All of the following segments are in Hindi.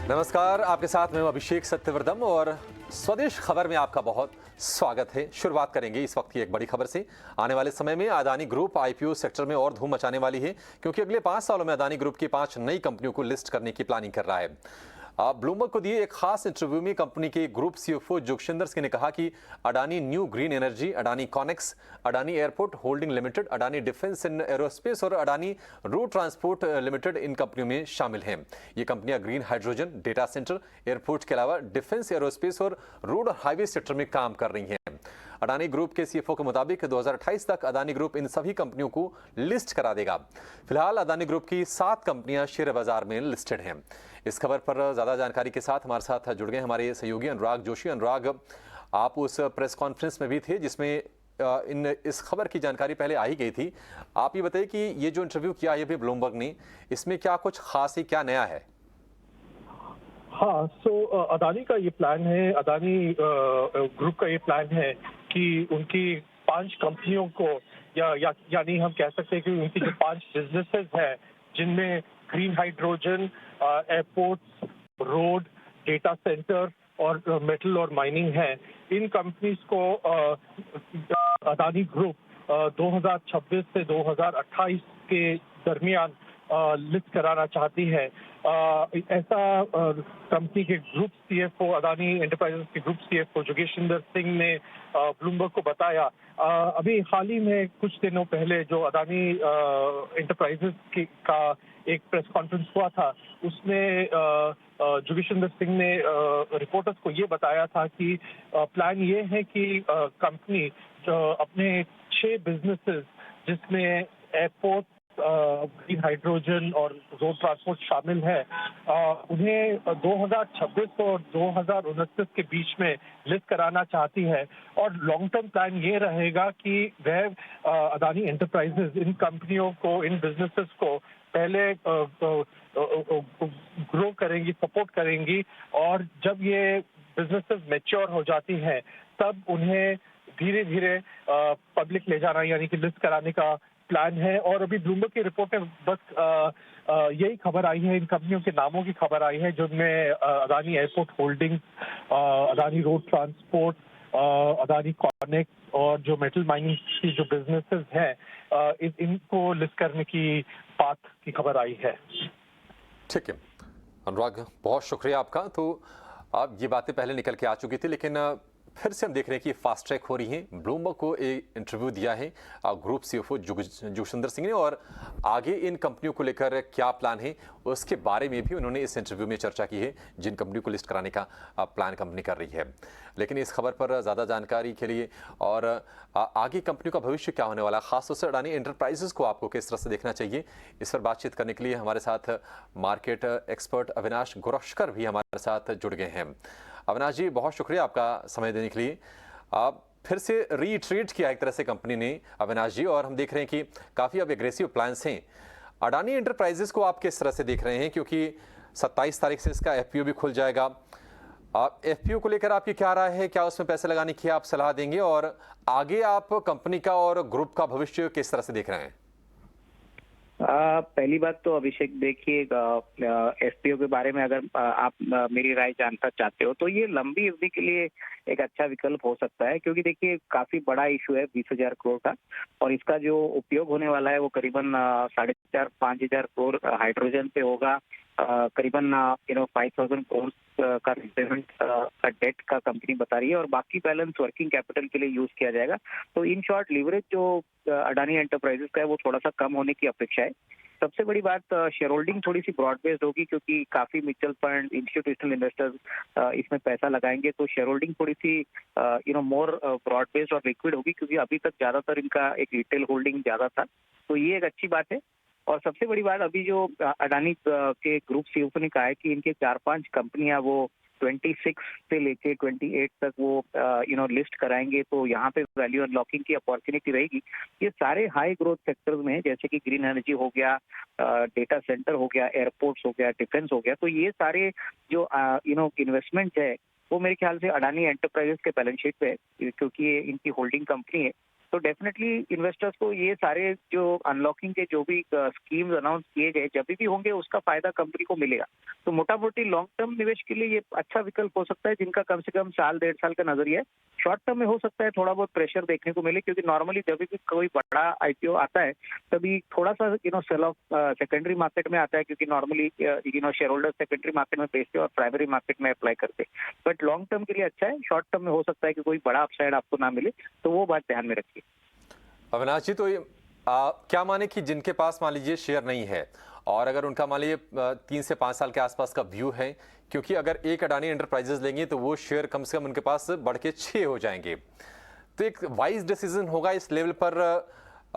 नमस्कार, आपके साथ मैं हूं अभिषेक सत्यवर्धन और स्वदेश खबर में आपका बहुत स्वागत है। शुरुआत करेंगे इस वक्त की एक बड़ी खबर से। आने वाले समय में अदानी ग्रुप आईपीओ सेक्टर में और धूम मचाने वाली है, क्योंकि अगले 5 सालों में अदानी ग्रुप की 5 नई कंपनियों को लिस्ट करने की प्लानिंग कर रहा है। ब्लूमबर्ग को दिए एक खास इंटरव्यू में कंपनी के ग्रुप सीएफओ जोगशिंदर सिंह ने कहा कि Adani new green energy, Adani Conex, Adani airport holding limited, Adani defence and aerospace और अडानी रोड ट्रांसपोर्ट लिमिटेड इन कंपनियों में शामिल हैं। ये कंपनियां green hydrogen, data centre, airport के अलावा डिफेंस, एरोस्पेस और रोड हाईवे सेक्टर में काम कर रही हैं। अडानी ग्रुप के सीएफओ के मुताबिक 2028 तक अदानी ग्रुप इन सभी कंपनियों को लिस्ट करा देगा। फिलहाल अदानी ग्रुप की 7 कंपनियां शेयर बाजार में लिस्टेड हैं। इस खबर पर ज्यादा जानकारी के साथ हमारे साथ जुड़ गए हमारे सहयोगी अनुराग जोशी। अनुराग, आप उस प्रेस कॉन्फ्रेंस में भी थे जिसमें इस खबर की जानकारी पहले आ ही गई थी। आप ये बताइए कि ये जो इंटरव्यू किया है अभी ब्लूमबर्ग ने, इसमें क्या कुछ खास है, क्या नया है? हाँ, अदानी का ये प्लान है, अदानी ग्रुप का ये प्लान है कि उनकी 5 कंपनियों को यानी हम कह सकते हैं कि उनकी जो 5 बिजनेसेस हैं, जिनमें green hydrogen, airports, road, data centre और मेटल और माइनिंग है, इन कंपनीज को अदानी ग्रुप 2026 से 2028 के दरमियान लिस्ट कराना चाहती है। ऐसा कंपनी के ग्रुप सीएफओ, अदानी एंटरप्राइजेस के ग्रुप सीएफओ जोगेशिंदर सिंह ने ब्लूमबर्ग को बताया। अभी हाल ही में कुछ दिनों पहले जो अदानी एंटरप्राइजेस का एक प्रेस कॉन्फ्रेंस हुआ था, उसमें जोगेशिंदर सिंह ने रिपोर्टर्स को ये बताया था कि प्लान ये है कि कंपनी अपने 6 बिजनेसेस, जिसमें एयरपोर्ट, ग्रीन हाइड्रोजन और रोड ट्रांसपोर्ट शामिल है, उन्हें 2026 और 2029 के बीच में लिस्ट कराना चाहती है। और लॉन्ग टर्म प्लान ये रहेगा कि वह अदानी एंटरप्राइजेस इन कंपनियों को, इन बिजनेसेस को पहले ग्रो करेंगी, सपोर्ट करेंगी, और जब ये बिजनेसेस मैच्योर हो जाती हैं तब उन्हें धीरे धीरे पब्लिक ले जाना यानी कि लिस्ट कराने का प्लान है। और अभी ब्लूमबर्ग की रिपोर्ट में बस यही खबर आई है, इन कंपनियों के नामों की खबर आई है, जिनमें Adani airport holdings, Adani road transport, Adani connect और जो मेटल माइनिंग की जो बिजनेसेस हैं, इनको लिस्ट करने की बात की खबर आई है। ठीक है अनुराग, बहुत शुक्रिया आपका। तो अब ये बातें पहले निकल के आ चुकी थी, लेकिन फिर से हम देख रहे हैं कि फास्ट ट्रैक हो रही है। ब्लूमबर्ग को एक इंटरव्यू दिया है ग्रुप सीएफओ जोगशिंदर सिंह ने, और आगे इन कंपनियों को लेकर क्या प्लान है उसके बारे में भी उन्होंने इस इंटरव्यू में चर्चा की है, जिन कंपनियों को लिस्ट कराने का प्लान कंपनी कर रही है। लेकिन इस खबर पर ज़्यादा जानकारी के लिए और आगे कंपनियों का भविष्य क्या होने वाला, खासतौर से अडानी एंटरप्राइजेस को आपको किस तरह से देखना चाहिए, इस पर बातचीत करने के लिए हमारे साथ मार्केट एक्सपर्ट अविनाश गोरशकर भी हमारे साथ जुड़ गए हैं। अविनाश जी, बहुत शुक्रिया आपका समय देने के लिए। आप फिर से रीट्रीट किया एक तरह से कंपनी ने, अविनाश जी, और हम देख रहे हैं कि काफ़ी अब एग्रेसिव प्लान्स हैं। अडानी एंटरप्राइजेस को आप किस तरह से देख रहे हैं, क्योंकि 27 तारीख से इसका एफपीओ भी खुल जाएगा। आप एफपीओ को लेकर आपकी क्या राय है, क्या उसमें पैसे लगाने की आप सलाह देंगे, और आगे आप कंपनी का और ग्रुप का भविष्य किस तरह से देख रहे हैं? पहली बात तो अभिषेक, देखिए, एफपीओ के बारे में अगर आप मेरी राय जानना चाहते हो तो ये लंबी अवधि के लिए एक अच्छा विकल्प हो सकता है, क्योंकि देखिए काफी बड़ा इशू है 20,000 करोड़ का, और इसका जो उपयोग होने वाला है वो करीबन 4,500-5,000 करोड़ हाइड्रोजन पे होगा, करीबन 5,000 करोड़ का रिपेमेंट का डेट का कंपनी बता रही है, और बाकी बैलेंस वर्किंग कैपिटल के लिए यूज किया जाएगा। तो इन शॉर्ट लिवरेज जो अडानी एंटरप्राइजेस का है वो थोड़ा सा कम होने की अपेक्षा है। सबसे बड़ी बात, शेयर होल्डिंग थोड़ी सी ब्रॉड बेस्ड होगी, क्योंकि काफी म्यूचुअल फंड, इंस्टीट्यूशनल इन्वेस्टर्स इसमें पैसा लगाएंगे, तो शेयर होल्डिंग थोड़ी सी मोर ब्रॉड बेस्ड और लिक्विड होगी, क्योंकि अभी तक ज्यादातर इनका एक रिटेल होल्डिंग ज्यादा था। तो ये एक अच्छी बात है। और सबसे बड़ी बात, अभी जो अडानी के ग्रुप सीईओ ने कहा है कि इनके 4-5 कंपनियां वो 26 से लेके 28 तक वो लिस्ट कराएंगे, तो यहाँ पे वैल्यू अनलॉकिंग की अपॉर्चुनिटी रहेगी। ये सारे हाई ग्रोथ सेक्टर्स में, जैसे कि ग्रीन एनर्जी हो गया, डेटा सेंटर हो गया, एयरपोर्ट्स हो गया, डिफेंस हो गया, तो ये सारे जो इन्वेस्टमेंट है वो मेरे ख्याल से अडानी एंटरप्राइजेस के बैलेंस शीट पे है, क्योंकि ये इनकी होल्डिंग कंपनी है। तो डेफिनेटली इन्वेस्टर्स को ये सारे जो अनलॉकिंग के जो भी स्कीम्स अनाउंस किए गए जब भी होंगे उसका फायदा कंपनी को मिलेगा। तो मोटा मोटी लॉन्ग टर्म निवेश के लिए ये अच्छा विकल्प हो सकता है जिनका कम से कम साल 1.5 साल का नजरिया है। शॉर्ट टर्म में हो सकता है थोड़ा बहुत प्रेशर देखने को मिले, क्योंकि नॉर्मली जब भी कोई बड़ा आईपीओ आता है तभी थोड़ा सा सेल ऑफ सेकेंडरी मार्केट में आता है, क्योंकि normally share holder secondary market में बेचते और प्राइमरी मार्केट में अप्लाई करते। बट लॉन्ग टर्म के लिए अच्छा है। शॉर्ट टर्म में हो सकता है कि कोई बड़ा अपसाइड आपको ना मिले, तो वो बात ध्यान में रखिए। अविनाश जी, तो क्या माने कि जिनके पास मान लीजिए शेयर नहीं है और अगर उनका मान लीजिए 3 से 5 साल के आसपास का व्यू है, क्योंकि अगर एक अडानी एंटरप्राइजेस लेंगे तो वो शेयर कम से कम उनके पास बढ़ के 6 हो जाएंगे, तो एक वाइज डिसीजन होगा इस लेवल पर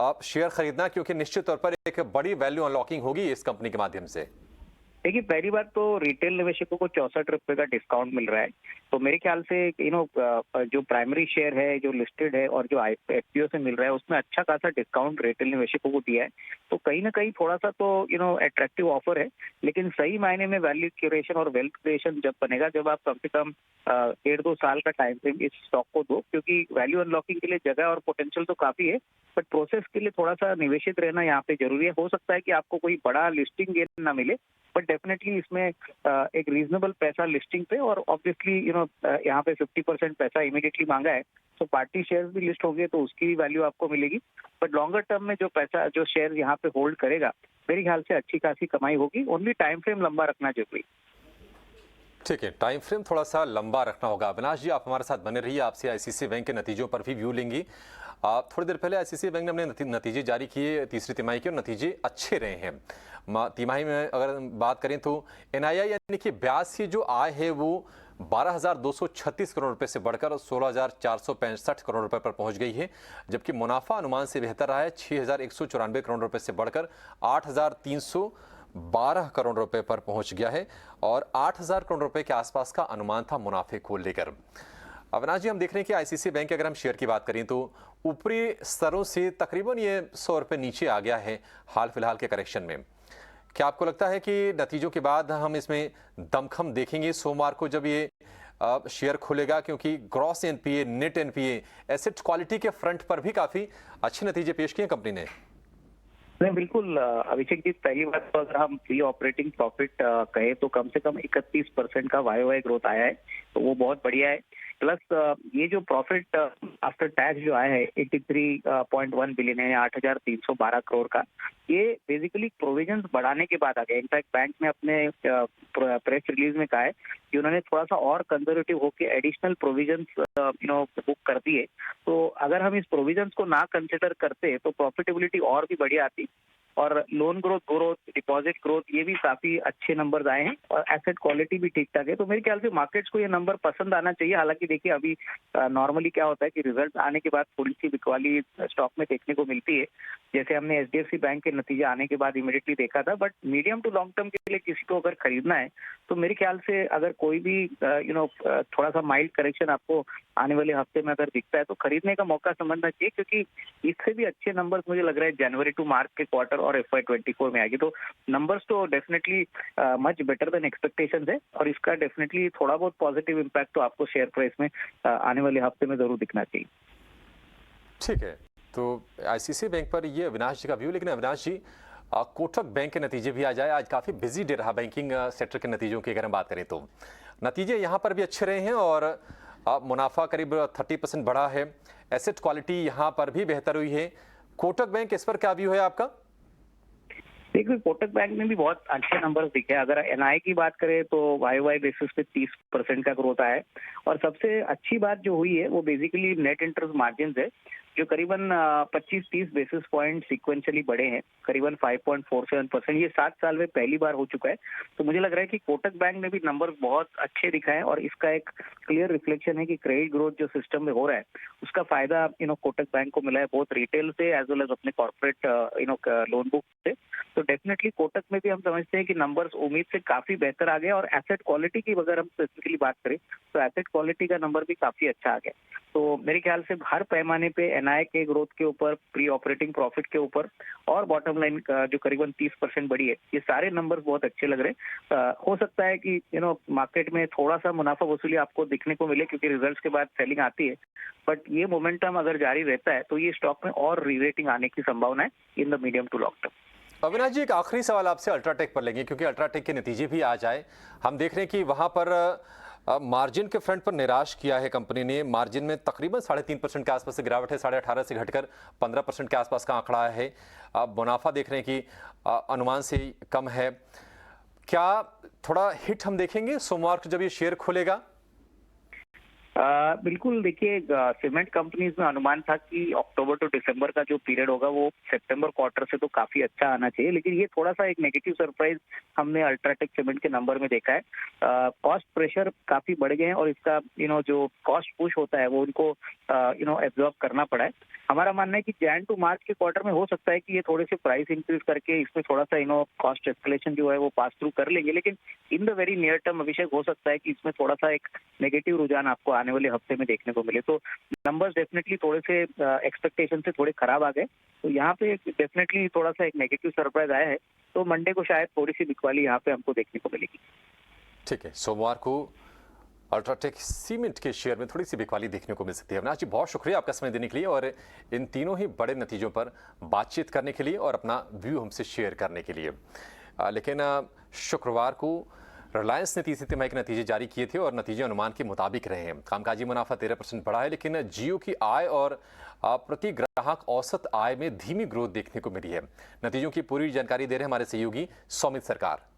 आप शेयर खरीदना, क्योंकि निश्चित तौर पर एक बड़ी वैल्यू अनलॉकिंग होगी इस कंपनी के माध्यम से। देखिए, पहली बात तो रिटेल निवेशकों को 64 रुपए का डिस्काउंट मिल रहा है। तो मेरे ख्याल से जो प्राइमरी शेयर है, जो लिस्टेड है और जो एफपीओ से मिल रहा है, उसमें अच्छा खासा डिस्काउंट रिटेल निवेशकों को दिया है। तो कहीं ना कहीं थोड़ा सा तो अट्रैक्टिव ऑफर है। लेकिन सही मायने में वैल्यू क्यूरेशन और वेल्थ क्रिएशन जब बनेगा, जब आप कम से कम 1.5-2 साल का टाइम फ्रेम इस स्टॉक को दो, क्योंकि वैल्यू अनलॉकिंग के लिए जगह और पोटेंशियल तो काफी है, बट प्रोसेस के लिए थोड़ा सा निवेशित रहना यहाँ पे जरूरी है। हो सकता है कि आपको कोई बड़ा लिस्टिंग गेन ना मिले, बट डेफिनेटली इसमें एक रीजनेबल पैसा लिस्टिंग पे, और ऑब्वियसली यहाँ पे 50% पैसा इमीडिएटली मांगा है, तो पार्टी शेयर्स भी लिस्ट होंगे तो उसकी भी वैल्यू आपको मिलेगी। बट लॉन्गर टर्म में जो शेयर यहाँ पे होल्ड करेगा, मेरे ख्याल से अच्छी खासी कमाई होगी। ओनली टाइम फ्रेम लंबा रखना जरूरी। ठीक है, टाइम फ्रेम थोड़ा सा लंबा रखना होगा। अविनाश जी, आप हमारे साथ बने रहिए, आपसे आईसीसी बैंक के नतीजों पर भी व्यू लेंगी। थोड़ी देर पहले आईसीसी बैंक ने अपने नतीजे जारी किए तीसरी तिमाही के, और नतीजे अच्छे रहे हैं। तिमाही में अगर बात करें तो एनआईआई यानी कि ब्याज की जो आय है वो 12,236 करोड़ रुपए से बढ़कर 16,465 करोड़ रुपए पर पहुंच गई है, जबकि मुनाफा अनुमान से बेहतर रहा है, 6,194 करोड़ रुपए से बढ़कर 8,312 करोड़ रुपए पर पहुंच गया है, और 8,000 करोड़ रुपए के आसपास का अनुमान था मुनाफे को लेकर। अविनाश जी, हम देख रहे हैं कि आईसीसी बैंक के अगर हम शेयर की बात करें तो ऊपरी स्तरों से तकरीबन ये 100 रुपए नीचे आ गया है हाल फिलहाल के करेक्शन में। क्या आपको लगता है कि नतीजों के बाद हम इसमें दमखम देखेंगे सोमवार को जब ये शेयर खुलेगा, क्योंकि gross NPA, net NPA, asset quality के फ्रंट पर भी काफी अच्छे नतीजे पेश किए कंपनी ने? नहीं, बिल्कुल अभिषेक जी, पहली बात तो अगर हम प्री ऑपरेटिंग प्रॉफिट कहे तो कम से कम 31% का वाई ग्रोथ आया है, तो वो बहुत बढ़िया है। प्लस ये जो प्रॉफिट आफ्टर टैक्स जो आया है 83.1 बिलियन है, 8,312 करोड़ का, ये बेसिकली प्रोविजंस बढ़ाने के बाद आ गया। इनफैक्ट बैंक ने अपने प्रेस रिलीज में कहा है कि उन्होंने थोड़ा सा और कंजर्वेटिव होकर एडिशनल प्रोविजंस बुक कर दिए। तो अगर हम इस प्रोविजंस को ना कंसिडर करते तो प्रॉफिटेबिलिटी और भी बढ़िया आती, और लोन ग्रोथ, डिपॉजिट ग्रोथ, ये भी काफी अच्छे नंबर्स आए हैं, और एसेट क्वालिटी भी ठीक ठाक है। तो मेरे ख्याल से मार्केट्स को ये नंबर पसंद आना चाहिए। हालांकि देखिए, अभी नॉर्मली क्या होता है कि रिजल्ट आने के बाद थोड़ी सी बिकवाली स्टॉक में देखने को मिलती है, जैसे हमने एचडीएफसी बैंक के नतीजे आने के बाद इमीडिएटली देखा था। But medium to long term के लिए किसी को अगर खरीदना है तो मेरे ख्याल से अगर कोई भी थोड़ा सा माइल्ड करेक्शन आपको आने वाले हफ्ते में अगर दिखता है तो खरीदने का मौका समझना चाहिए, क्योंकि इससे भी अच्छे नंबर्स मुझे लग रहा है जनवरी टू मार्च के क्वार्टर और FY24 में आएगी। तो नंबर्स तो definitely much better than expectations है, और इसका डेफिनेटली थोड़ा बहुत पॉजिटिव इम्पैक्ट तो आपको शेयर प्राइस में आने वाले हफ्ते में जरूर दिखना चाहिए। ठीक है, तो आईसीसी बैंक पर ये अविनाश जी का व्यू। लेकिन अविनाश जी, कोटक बैंक के नतीजे भी आ जाए, आज काफी बिजी डे रहा बैंकिंग सेक्टर के नतीजों की अगर हम बात करें तो नतीजे यहाँ पर भी अच्छे रहे हैं, और मुनाफा करीब 30% बढ़ा है, एसेट क्वालिटी यहाँ पर भी बेहतर हुई है। कोटक बैंक, इस पर क्या व्यू है आपका? देखिए, कोटक बैंक में भी बहुत अच्छे नंबर्स दिखे। अगर एनआई की बात करें तो वाई बेसिस पे 30% का ग्रोथ आया है, और सबसे अच्छी बात जो हुई है वो बेसिकली नेट इंटरेस्ट मार्जिन है, जो करीबन 25-30 बेसिस पॉइंट सिक्वेंशियली बढ़े हैं, करीबन 5.47%। ये 7 साल में पहली बार हो चुका है। तो मुझे लग रहा है कि कोटक बैंक में भी नंबर बहुत अच्छे दिखाए, और इसका एक क्लियर रिफ्लेक्शन है कि क्रेडिट ग्रोथ जो सिस्टम में हो रहा है उसका फायदा कोटक बैंक को मिला है, बहुत रिटेल से एज वेल एज अपने कॉर्पोरेट लोन बुक से। तो डेफिनेटली कोटक में भी हम समझते हैं कि नंबर्स उम्मीद से काफी बेहतर आ गए, और एसेट क्वालिटी की अगर हम स्पेसिफिकली बात करें तो एसेट क्वालिटी का नंबर भी काफी अच्छा आ गया। तो मेरे ख्याल से हर पैमाने पे एनआई के ग्रोथ के ऊपर, प्री ऑपरेटिंग प्रॉफिट के ऊपर और बॉटम लाइन का जो करीबन 30% बढ़ी है, ये सारे नंबर्स बहुत अच्छे लग रहे हैं। हो सकता है कि मार्केट में थोड़ा सा मुनाफा वसूली आपको दिखने को मिले क्योंकि रिजल्ट्स के बाद सेलिंग आती है, बट ये मोमेंटम अगर जारी रहता है तो ये स्टॉक में और री-रेटिंग आने की संभावना है in the medium to long term. Avinash ji, एक आखिरी सवाल आपसे अल्ट्राटेक पर लेंगे, क्योंकि अल्ट्राटेक के नतीजे भी आ जाए। हम देख रहे हैं कि वहां पर मार्जिन के फ्रंट पर निराश किया है कंपनी ने। मार्जिन में तकरीबन 3.5% के आसपास से गिरावट है, 18.5 से घटकर 15% के आसपास का आंकड़ा है। मुनाफा देख रहे हैं कि अनुमान से कम है। क्या थोड़ा हिट हम देखेंगे सोमवार को जब ये शेयर खुलेगा? बिल्कुल, देखिए सीमेंट कंपनीज में अनुमान था कि अक्टूबर टू दिसंबर का जो पीरियड होगा वो सितंबर क्वार्टर से तो काफी अच्छा आना चाहिए, लेकिन ये थोड़ा सा एक नेगेटिव सरप्राइज हमने अल्ट्राटेक सीमेंट के नंबर में देखा है। कॉस्ट प्रेशर काफी बढ़ गए हैं और इसका जो कॉस्ट पुश होता है वो उनको एब्जॉर्ब करना पड़ा है। हमारा मानना है कि जैन टू मार्च के क्वार्टर में हो सकता है कि ये थोड़े से प्राइस इंक्रीज करके इसमें थोड़ा सा कॉस्ट एस्केलेशन जो है वो पास थ्रू कर लेंगे, लेकिन in the very near term Abhishek हो सकता है कि इसमें थोड़ा सा एक नेगेटिव रुझान आपको आने वाले हफ्ते में देखने को मिले। तो नंबर्स डेफिनेटली थोड़े से एक्सपेक्टेशन से थोड़े खराब आ गए, तो यहाँ पे डेफिनेटली थोड़ा सा एक नेगेटिव सरप्राइज आया है, तो मंडे को शायद थोड़ी सी बिकवाली यहाँ पे हमको देखने को मिलेगी। ठीक है, सोमवार को अल्ट्राटेक सीमेंट के शेयर में थोड़ी सी बिकवाली देखने को मिल सकती है। अविनाश जी, बहुत शुक्रिया आपका समय देने के लिए और इन तीनों ही बड़े नतीजों पर बातचीत करने के लिए और अपना व्यू हमसे शेयर करने के लिए। लेकिन शुक्रवार को रिलायंस ने तीसरी तिमाही के नतीजे जारी किए थे और नतीजे अनुमान के मुताबिक रहे हैं। कामकाजी मुनाफा 13% बढ़ा है, लेकिन जियो की आय और प्रति ग्राहक औसत आय में धीमी ग्रोथ देखने को मिली है। नतीजों की पूरी जानकारी दे रहे हैं हमारे सहयोगी सौमित सरकार।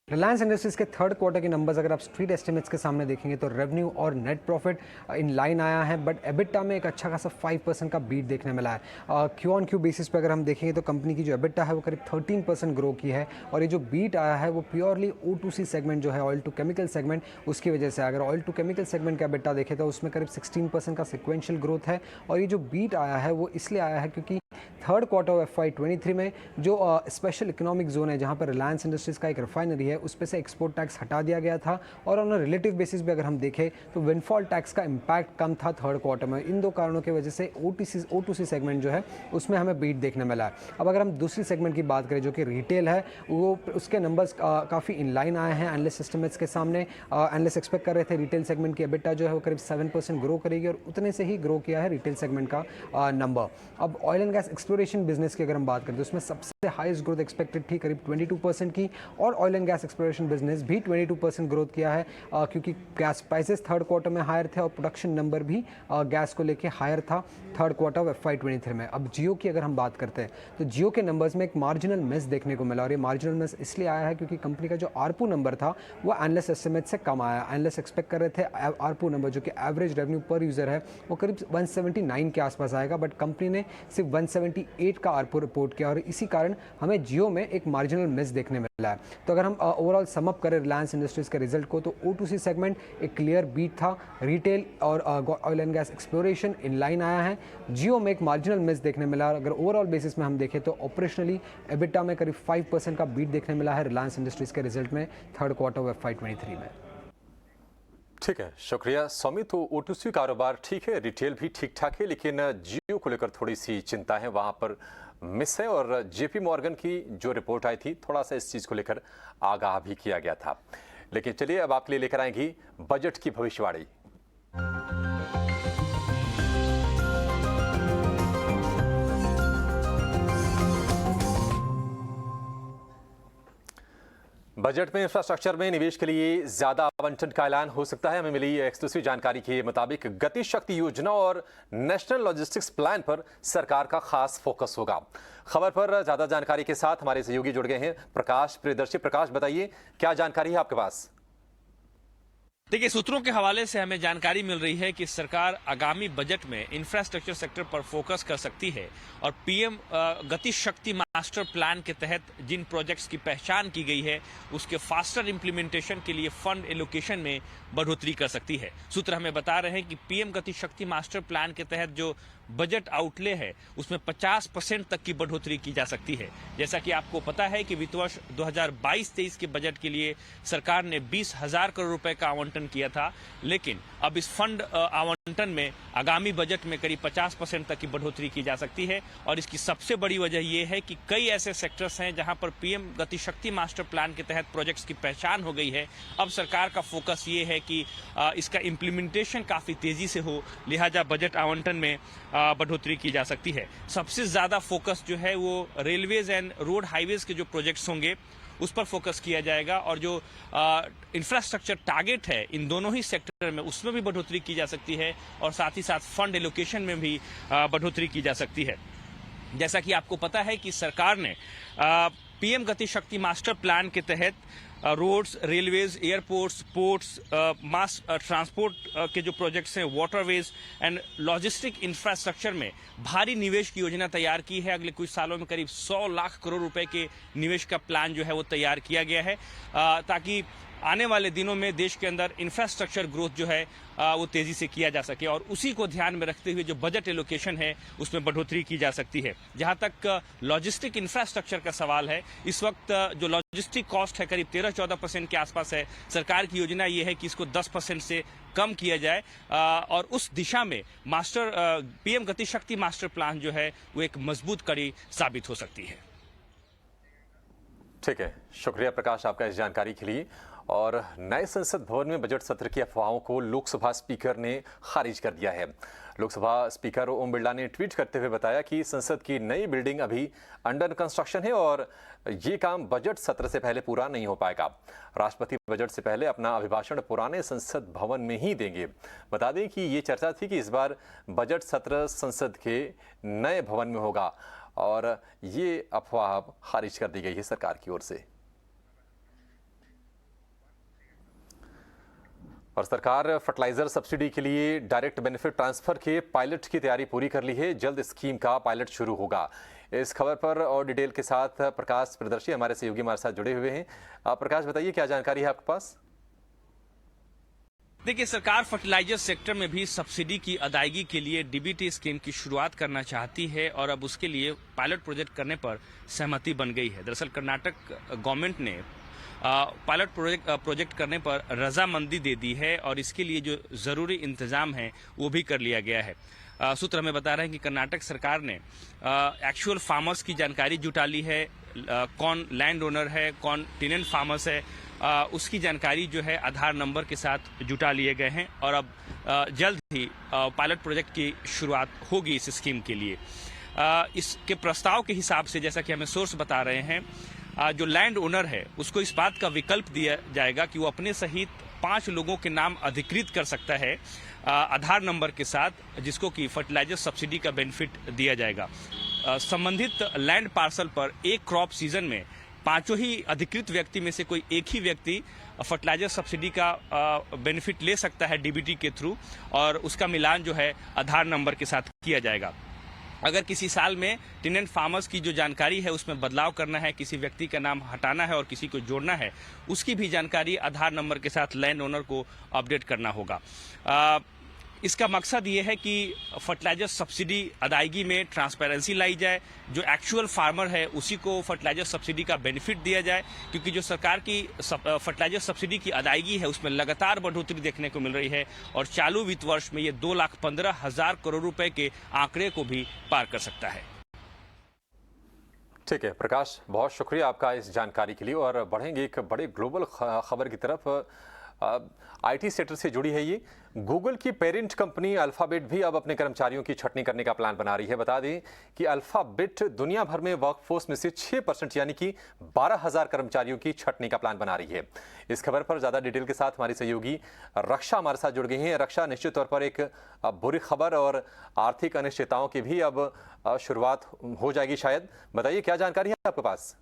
रिलायंस इंडस्ट्रीज के थर्ड क्वार्टर के नंबर्स अगर आप स्ट्रीट एस्टिमेट्स के सामने देखेंगे तो रेवेन्यू और नेट प्रॉफिट इन लाइन आया है, बट एबिटा में एक अच्छा खासा 5% का बीट देखने मिला है। क्यू ऑन क्यू बेसिस पे अगर हम देखेंगे तो कंपनी की जो एबिटा है वो करीब 13% ग्रो की है और ये जो बीट आया है वो प्योरली O2C सेगमेंट जो है, ऑयल टू केमिकल सेगमेंट, उसकी वजह से। अगर ऑयल टू केमिकल सेगमेंट का एबिटा देखें तो उसमें करीब 16% का सिक्वेंशियल ग्रोथ है और ये जो बीट आया है वो इसलिए आया है क्योंकि थर्ड क्वार्टर ऑफ FY23 में जो स्पेशल इकोनॉमिक जोन है जहां पर रिलायंस इंडस्ट्रीज का एक रिफाइनरी है उस पे से एक्सपोर्ट टैक्स हटा दिया गया था और ऑन रिलेटिव बेसिस पे अगर हम देखें तो विंडफॉल टैक्स का इम्पैक्ट कम था थर्ड क्वार्टर में। इन दो कारणों की वजह से O2C सेगमेंट जो है उसमें हमें बीट देखने मिला है। अब अगर हम दूसरी सेगमेंट की बात करें जो कि रिटेल है, वो उसके नंबर्स काफ़ी इन लाइन आए हैं एनालिस्ट एस्टिमेट्स के सामने। एनालिस्ट एक्सपेक्ट कर रहे थे रिटेल सेगमेंट की एबिटा जो है वो करीब 7% ग्रो करेगी और उतने से ही ग्रो किया है रिटेल सेगमेंट का नंबर। अब oil and gas exploration business की अगर हम बात करें तो उसमें सबसे हाईएस्ट ग्रोथ एक्सपेक्टेड थी करीब 22% की और oil and gas exploration business भी 22% ग्रोथ किया है क्योंकि गैस प्राइसेस थर्ड क्वार्टर में हायर थे और प्रोडक्शन नंबर भी गैस को लेके हायर था थर्ड क्वार्टर ऑफ FY23 में। अब जियो की अगर हम बात करते हैं तो जियो के नंबर्स में एक मार्जिनल मिस देखने को मिला और ये मार्जिनल मिस इसलिए आया है क्योंकि कंपनी का जो आरपू नंबर था वो एनालिस्ट एस्टिमेट से कम आया। एनालिस्ट एक्सपेक्ट कर रहे थे आरपू नंबर जो कि एवरेज रेवेन्यू पर यूजर है वो करीब 179 के आसपास आएगा, बट कंपनी ने सिर्फ 178 का आरपू रिपोर्ट किया और इसी कारण हमें जियो में एक मार्जिनल मिस देखने मिला है। तो अगर हम ओवरऑल समअप करें रिलायंस इंडस्ट्रीज के रिजल्ट को तो O2C सेगमेंट एक क्लियर बीट था, रिटेल और oil and gas exploration in line आया है, जियो में एक मार्जिनल मिस देखने मिला। अगर ओवरऑल बेसिस में हम देखें तो ऑपरेशनली एबिटा में करीब 5% का बीट देखने मिला है रिलायंस इंडस्ट्रीज के रिजल्ट में थर्ड क्वार्टर ऑफ FY23 में। ठीक है, शुक्रिया सौमित। तो O2C कारोबार ठीक है, रिटेल भी ठीक ठाक है, लेकिन जियो को लेकर थोड़ी सी चिंता है, वहां पर मिस है और JP मॉर्गन की जो रिपोर्ट आई थी थोड़ा सा इस चीज को लेकर आगाह भी किया गया था। लेकिन चलिए अब आपके लिए लेकर आएंगी बजट की भविष्यवाणी। बजट में इंफ्रास्ट्रक्चर में निवेश के लिए ज्यादा आवंटन का ऐलान हो सकता है। हमें मिली एक्सक्लूसिव जानकारी के मुताबिक गति शक्ति योजना और नेशनल लॉजिस्टिक्स प्लान पर सरकार का खास फोकस होगा। खबर पर ज्यादा जानकारी के साथ हमारे सहयोगी जुड़ गए हैं प्रकाश प्रियदर्शी। प्रकाश, बताइए क्या जानकारी है आपके पास? देखिए, सूत्रों के हवाले से हमें जानकारी मिल रही है कि सरकार आगामी बजट में इंफ्रास्ट्रक्चर सेक्टर पर फोकस कर सकती है और पीएम गति शक्ति मास्टर प्लान के तहत जिन प्रोजेक्ट्स की पहचान की गई है उसके फास्टर इंप्लीमेंटेशन के लिए फंड एलोकेशन में बढ़ोतरी कर सकती है। सूत्र हमें बता रहे हैं कि पीएम गति शक्ति मास्टर प्लान के तहत जो बजट आउटले है उसमें 50% तक की बढ़ोतरी की जा सकती है। जैसा कि आपको पता है कि वित्त वर्ष 2022-23 के बजट के लिए सरकार ने 20,000 करोड़ रुपए का आवंटन किया था, लेकिन अब इस फंड आवंटन आवंटन में आगामी बजट में करीब 50% तक की बढ़ोतरी की जा सकती है। और इसकी सबसे बड़ी वजह यह है कि कई ऐसे सेक्टर्स हैं जहां पर पीएम गति शक्ति मास्टर प्लान के तहत प्रोजेक्ट्स की पहचान हो गई है। अब सरकार का फोकस ये है कि इसका इम्प्लीमेंटेशन काफी तेजी से हो, लिहाजा बजट आवंटन में बढ़ोतरी की जा सकती है। सबसे ज्यादा फोकस जो है वो रेलवेज एंड रोड हाईवेज के जो प्रोजेक्ट्स होंगे उस पर फोकस किया जाएगा, और जो इंफ्रास्ट्रक्चर टारगेट है इन दोनों ही सेक्टर में उसमें भी बढ़ोतरी की जा सकती है, और साथ ही साथ फंड एलोकेशन में भी बढ़ोतरी की जा सकती है। जैसा कि आपको पता है कि सरकार ने पीएम गति शक्ति मास्टर प्लान के तहत roads, railways, airports, ports, mass transport के जो प्रोजेक्ट्स हैं, वाटरवेज एंड लॉजिस्टिक इंफ्रास्ट्रक्चर में भारी निवेश की योजना तैयार की है। अगले कुछ सालों में करीब 100 लाख करोड़ रुपए के निवेश का प्लान जो है वो तैयार किया गया है, ताकि आने वाले दिनों में देश के अंदर इंफ्रास्ट्रक्चर ग्रोथ जो है वो तेजी से किया जा सके, और उसी को ध्यान में रखते हुए जो बजट एलोकेशन है उसमें बढ़ोतरी की जा सकती है। जहां तक लॉजिस्टिक इंफ्रास्ट्रक्चर का सवाल है, इस वक्त जो लॉजिस्टिक कॉस्ट है करीब 13-14% के आसपास है। सरकार की योजना ये है कि इसको 10% से कम किया जाए, और उस दिशा में पीएम गति शक्ति मास्टर प्लान जो है वो एक मजबूत कड़ी साबित हो सकती है। ठीक है, शुक्रिया प्रकाश आपका इस जानकारी के लिए। और नए संसद भवन में बजट सत्र की अफवाहों को लोकसभा स्पीकर ने खारिज कर दिया है। लोकसभा स्पीकर ओम बिरला ने ट्वीट करते हुए बताया कि संसद की नई बिल्डिंग अभी अंडर कंस्ट्रक्शन है और ये काम बजट सत्र से पहले पूरा नहीं हो पाएगा। राष्ट्रपति बजट से पहले अपना अभिभाषण पुराने संसद भवन में ही देंगे। बता दें कि ये चर्चा थी कि इस बार बजट सत्र संसद के नए भवन में होगा, और ये अफवाह खारिज कर दी गई है सरकार की ओर से। और सरकार फर्टिलाइजर सब्सिडी के लिए डायरेक्ट बेनिफिट ट्रांसफर के पायलट की तैयारी पूरी कर ली है। जल्द स्कीम का पायलट शुरू होगा। इस खबर पर और डिटेल के साथ प्रकाश प्रियदर्शी हमारे सहयोगी हमारे साथ जुड़े हुए हैं। प्रकाश, बताइए क्या जानकारी है आपके पास? देखिए, सरकार फर्टिलाइजर सेक्टर में भी सब्सिडी की अदायगी के लिए डीबीटी स्कीम की शुरुआत करना चाहती है, और अब उसके लिए पायलट प्रोजेक्ट करने पर सहमति बन गई है। दरअसल कर्नाटक गवर्नमेंट ने पायलट प्रोजेक्ट करने पर रजामंदी दे दी है, और इसके लिए जो जरूरी इंतजाम है वो भी कर लिया गया है। सूत्र हमें बता रहे हैं कि कर्नाटक सरकार ने एक्चुअल फार्मर्स की जानकारी जुटा ली है, कौन लैंड ओनर है, कौन टेनेंट फार्मर्स है, उसकी जानकारी जो है आधार नंबर के साथ जुटा लिए गए हैं, और अब जल्द ही पायलट प्रोजेक्ट की शुरुआत होगी इस स्कीम के लिए। इसके प्रस्ताव के हिसाब से, जैसा कि हमें सोर्स बता रहे हैं, जो लैंड ओनर है उसको इस बात का विकल्प दिया जाएगा कि वो अपने सहित 5 लोगों के नाम अधिकृत कर सकता है आधार नंबर के साथ, जिसको कि फर्टिलाइजर सब्सिडी का बेनिफिट दिया जाएगा। संबंधित लैंड पार्सल पर एक क्रॉप सीजन में 5 ही अधिकृत व्यक्ति में से कोई एक ही व्यक्ति फर्टिलाइजर सब्सिडी का बेनिफिट ले सकता है डीबीटी के थ्रू, और उसका मिलान जो है आधार नंबर के साथ किया जाएगा। अगर किसी साल में टेनेंट फार्मर्स की जो जानकारी है उसमें बदलाव करना है, किसी व्यक्ति का नाम हटाना है और किसी को जोड़ना है, उसकी भी जानकारी आधार नंबर के साथ लैंड ओनर को अपडेट करना होगा। इसका मकसद ये है कि फर्टिलाइजर सब्सिडी अदायगी में ट्रांसपेरेंसी लाई जाए, जो एक्चुअल फार्मर है उसी को फर्टिलाइजर सब्सिडी का बेनिफिट दिया जाए, क्योंकि जो सरकार की फर्टिलाइजर सब्सिडी की अदायगी है उसमें लगातार बढ़ोतरी देखने को मिल रही है, और चालू वित्त वर्ष में ये 2,15,000 करोड़ रुपए के आंकड़े को भी पार कर सकता है। ठीक है प्रकाश, बहुत शुक्रिया आपका इस जानकारी के लिए। और बढ़ेंगे एक बड़े ग्लोबल खबर की तरफ। आईटी सेक्टर से जुड़ी है ये। गूगल की पेरेंट कंपनी अल्फाबेट भी अब अपने कर्मचारियों की छंटनी करने का प्लान बना रही है। बता दें कि अल्फाबेट दुनिया भर में वर्कफोर्स में से 6% यानी कि 12,000 कर्मचारियों की छंटनी का प्लान बना रही है। इस खबर पर ज्यादा डिटेल के साथ हमारी सहयोगी रक्षा हमारे साथ जुड़ गई हैं। रक्षा, निश्चित तौर पर एक बुरी खबर और आर्थिक अनिश्चितताओं की भी अब शुरुआत हो जाएगी शायद। बताइए क्या जानकारी है आपके पास?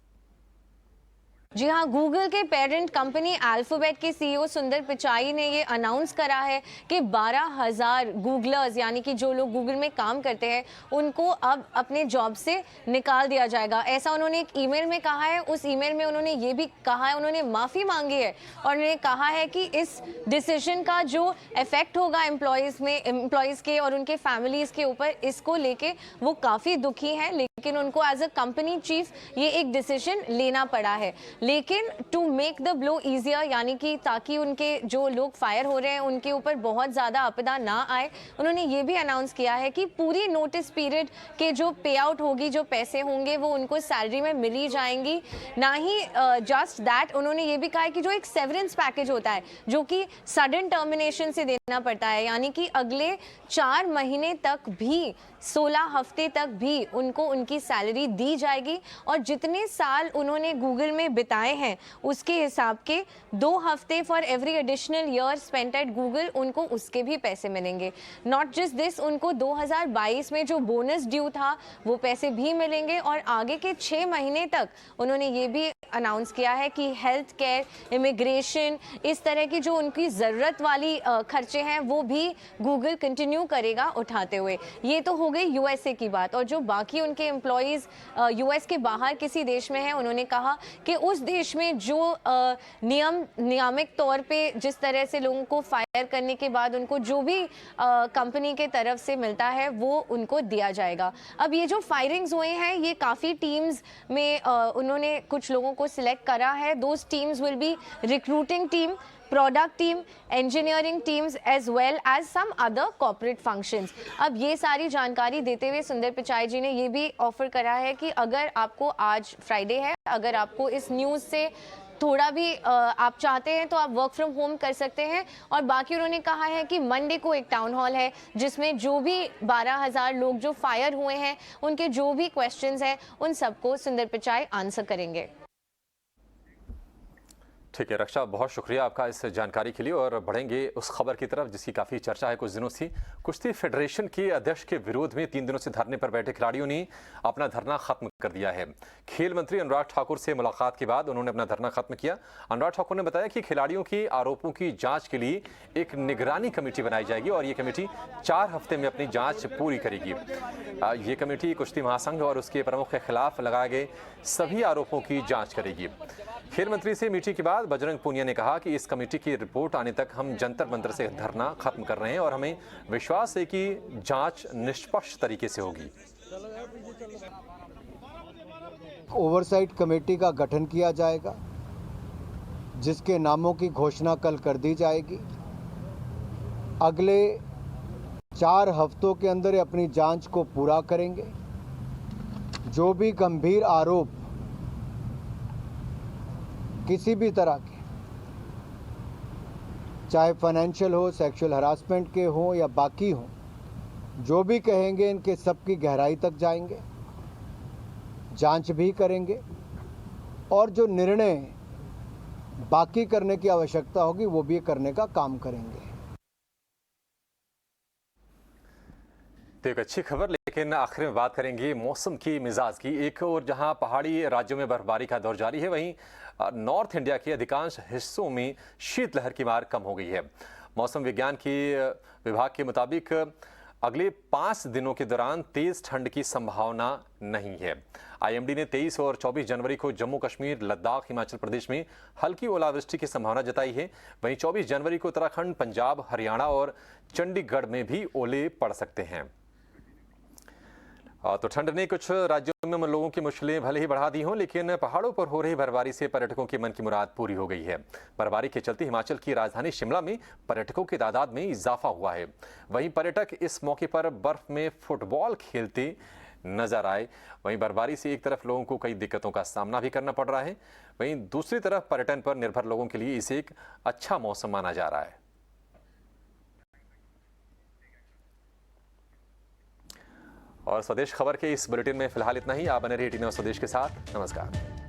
जी हाँ, गूगल के पेरेंट कंपनी अल्फाबेट के सीईओ सुंदर पिचाई ने ये अनाउंस करा है कि 12,000 गूगलर्स यानी कि जो लोग गूगल में काम करते हैं उनको अब अपने जॉब से निकाल दिया जाएगा। ऐसा उन्होंने एक ईमेल में कहा है। उस ईमेल में उन्होंने ये भी कहा है, उन्होंने माफ़ी मांगी है और उन्होंने कहा है कि इस डिसीजन का जो इफेक्ट होगा एम्प्लॉयज़ के और उनके फैमिलीज़ के ऊपर, इसको लेके वो काफ़ी दुखी हैं। लेकिन उनको एज अ कंपनी चीफ ये एक डिसीजन लेना पड़ा है। लेकिन to make the blow easier, यानी कि ताकि उनके जो लोग फायर हो रहे हैं उनके ऊपर बहुत ज़्यादा आपदा ना आए, उन्होंने ये भी अनाउंस किया है कि पूरी नोटिस पीरियड के जो पे आउट होगी, जो पैसे होंगे वो उनको सैलरी में मिल ही जाएंगी। ना ही जस्ट दैट, उन्होंने ये भी कहा है कि जो एक सेवरेंस पैकेज होता है जो कि सडन टर्मिनेशन से देना पड़ता है, यानी कि अगले 4 महीने तक भी, 16 हफ्ते तक भी उनको उनकी सैलरी दी जाएगी और जितने साल उन्होंने गूगल में बिताए हैं उसके हिसाब के 2 हफ्ते for every additional year spent at Google उनको उसके भी पैसे मिलेंगे। नॉट जस्ट दिस, उनको 2022 में जो बोनस ड्यू था वो पैसे भी मिलेंगे और आगे के 6 महीने तक उन्होंने ये भी अनाउंस किया है कि हेल्थ केयर, इमिग्रेशन, इस तरह की जो उनकी ज़रूरत वाली खर्चे हैं वो भी गूगल कंटिन्यू करेगा उठाते हुए। ये तो हो गई यूएसए की बात। और जो बाकी उनके एम्प्लॉयज़ यूएस के बाहर किसी देश में हैं, उन्होंने कहा कि उस देश में जो नियामक तौर पे जिस तरह से लोगों को फायर करने के बाद उनको जो भी कंपनी के तरफ से मिलता है वो उनको दिया जाएगा। अब ये जो फायरिंग्स हुए हैं ये काफ़ी टीम्स में उन्होंने कुछ लोगों को सिलेक्ट करा है। Those teams will be recruiting team, product team, engineering teams as well as some other corporate functions. अब ये सारी जानकारी देते हुए सुंदर पिचाई जी ने ये भी ऑफर करा है कि अगर आपको, आज फ्राइडे है, अगर आपको इस न्यूज़ से थोड़ा भी आप चाहते हैं तो आप वर्क फ्रॉम होम कर सकते हैं। और बाकी उन्होंने कहा है कि मंडे को एक टाउन हॉल है जिसमें जो भी 12,000 लोग जो फायर हुए हैं उनके जो भी क्वेश्चंस हैं उन सबको सुंदर पिचाई आंसर करेंगे। ठीक है रक्षा, बहुत शुक्रिया आपका इस जानकारी के लिए। और बढ़ेंगे उस खबर की तरफ जिसकी काफ़ी चर्चा है कुछ दिनों से। कुश्ती फेडरेशन के अध्यक्ष के विरोध में 3 दिनों से धरने पर बैठे खिलाड़ियों ने अपना धरना खत्म कर दिया है। खेल मंत्री अनुराग ठाकुर से मुलाकात के बाद उन्होंने अपना धरना खत्म किया। अनुराग ठाकुर ने बताया कि खिलाड़ियों के आरोपों की जाँच के लिए एक निगरानी कमेटी बनाई जाएगी और ये कमेटी 4 हफ्ते में अपनी जाँच पूरी करेगी। ये कमेटी कुश्ती महासंघ और उसके प्रमुख के खिलाफ लगाए गए सभी आरोपों की जाँच करेगी। खेल मंत्री से मीटिंग के बाद बजरंग पूनिया ने कहा कि इस कमेटी की रिपोर्ट आने तक हम जंतर मंतर से धरना खत्म कर रहे हैं और हमें विश्वास है कि जांच निष्पक्ष तरीके से होगी। ओवरसाइट कमेटी का गठन किया जाएगा जिसके नामों की घोषणा कल कर दी जाएगी। अगले 4 हफ्तों के अंदर अपनी जांच को पूरा करेंगे। जो भी गंभीर आरोप किसी भी तरह के, चाहे फाइनेंशियल हो, सेक्सुअल हरासमेंट के हो या बाकी हो, जो भी कहेंगे इनके सब की गहराई तक जाएंगे, जांच भी करेंगे और जो निर्णय बाकी करने की आवश्यकता होगी वो भी करने का काम करेंगे। तो एक अच्छी खबर, लेकिन आखिर में बात करेंगे मौसम की मिजाज की। एक और जहां पहाड़ी राज्यों में बर्फबारी का दौर जारी है, वहीं नॉर्थ इंडिया के अधिकांश हिस्सों में शीतलहर की मार कम हो गई है। मौसम विज्ञान की विभाग के मुताबिक अगले 5 दिनों के दौरान तेज ठंड की संभावना नहीं है। आईएमडी ने 23 और 24 जनवरी को जम्मू कश्मीर, लद्दाख, हिमाचल प्रदेश में हल्की ओलावृष्टि की संभावना जताई है। वहीं 24 जनवरी को उत्तराखंड, पंजाब, हरियाणा और चंडीगढ़ में भी ओले पड़ सकते हैं। तो ठंड ने कुछ राज्यों में लोगों की मुश्किलें भले ही बढ़ा दी हों, लेकिन पहाड़ों पर हो रही बर्फबारी से पर्यटकों के मन की मुराद पूरी हो गई है। बर्फबारी के चलते हिमाचल की राजधानी शिमला में पर्यटकों की तादाद में इजाफा हुआ है। वहीं पर्यटक इस मौके पर बर्फ में फुटबॉल खेलते नजर आए। वहीं बर्फबारी से एक तरफ लोगों को कई दिक्कतों का सामना भी करना पड़ रहा है, वहीं दूसरी तरफ पर्यटन पर निर्भर लोगों के लिए इसे एक अच्छा मौसम माना जा रहा है। और स्वदेश खबर के इस बुलेटिन में फिलहाल इतना ही। आप बने रहिए 18 स्वदेश के साथ। नमस्कार।